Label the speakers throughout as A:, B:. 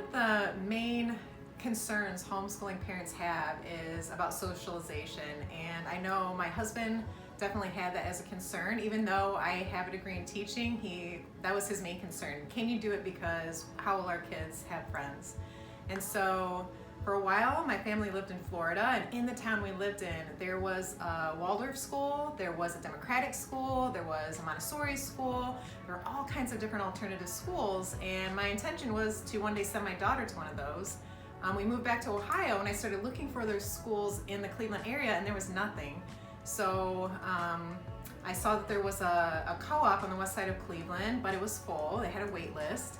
A: of the main concerns homeschooling parents have is about socialization, and I know my husband definitely had that as a concern. Even though I have a degree in teaching, that was his main concern. Can you do it because how will our kids have friends? And so for a while my family lived in Florida, and in the town we lived in there was a Waldorf school, there was a Democratic school, there was a Montessori school, there were all kinds of different alternative schools, and my intention was to one day send my daughter to one of those. We moved back to Ohio and I started looking for those schools in the Cleveland area, and there was nothing. So I saw that there was a co-op on the west side of Cleveland, but it was full. They had a wait list,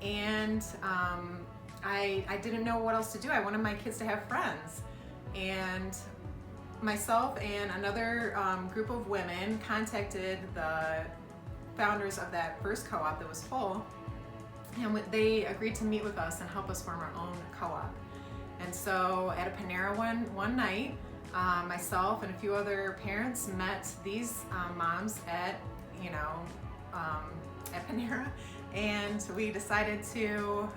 A: and I didn't know what else to do. I wanted my kids to have friends, and myself and another group of women contacted the founders of that first co-op that was full, and they agreed to meet with us and help us form our own co-op. And so at a Panera one night, myself and a few other parents met these moms at Panera, and we decided to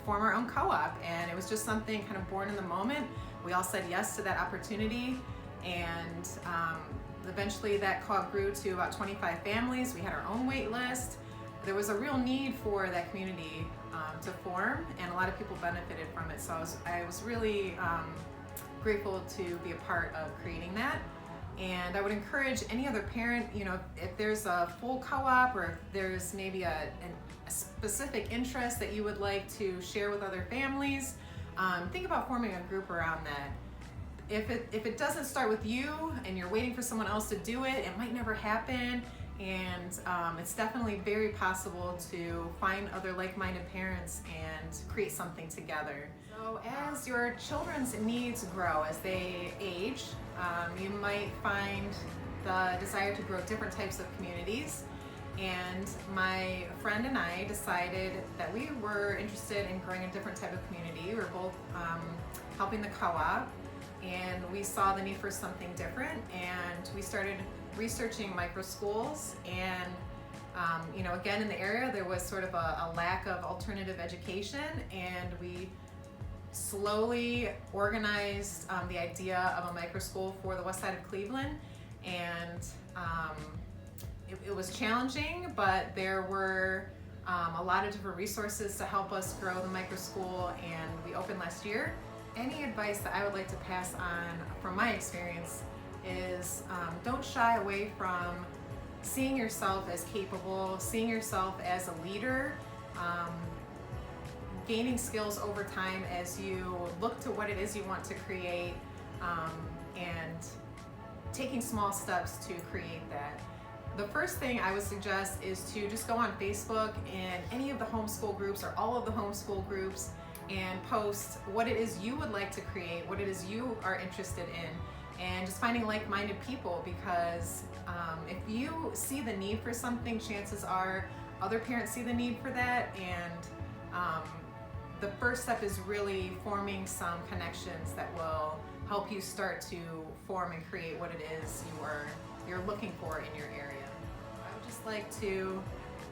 A: form our own co-op, and it was just something kind of born in the moment. We all said yes to that opportunity, and eventually that co-op grew to about 25 families. We had our own wait list. There was a real need for that community to form, and a lot of people benefited from it. So I was really grateful to be a part of creating that. And I would encourage any other parent, if there's a full co-op, or if there's maybe a specific interest that you would like to share with other families, think about forming a group around that. If it doesn't start with you and you're waiting for someone else to do it, it might never happen. And it's definitely very possible to find other like-minded parents and create something together. So as your children's needs grow, as they age, you might find the desire to grow different types of communities. And my friend and I decided that we were interested in growing a different type of community. We were both helping the co-op, and we saw the need for something different, and we started researching micro schools. And again, in the area there was sort of a lack of alternative education, and we slowly organized the idea of a micro school for the west side of Cleveland. And it was challenging, but there were a lot of different resources to help us grow the micro school, and we opened last year. Any advice that I would like to pass on from my experience is don't shy away from seeing yourself as capable, seeing yourself as a leader, gaining skills over time as you look to what it is you want to create, and taking small steps to create that. The first thing I would suggest is to just go on Facebook and any of the homeschool groups or all of the homeschool groups and post what it is you would like to create, what it is you are interested in, and just finding like-minded people, because if you see the need for something, chances are other parents see the need for that, and the first step is really forming some connections that will help you start to form and create what it is you're looking for in your area. I would just like to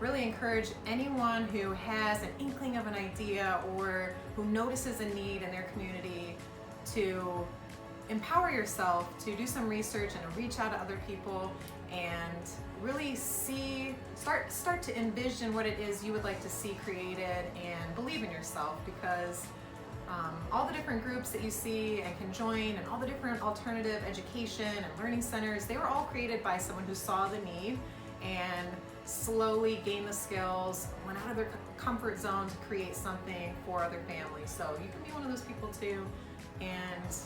A: really encourage anyone who has an inkling of an idea or who notices a need in their community to empower yourself to do some research and reach out to other people and really start to envision what it is you would like to see created, and believe in yourself, because all the different groups that you see and can join, and all the different alternative education and learning centers, they were all created by someone who saw the need and slowly gained the skills, went out of their comfort zone to create something for other families. So you can be one of those people too, and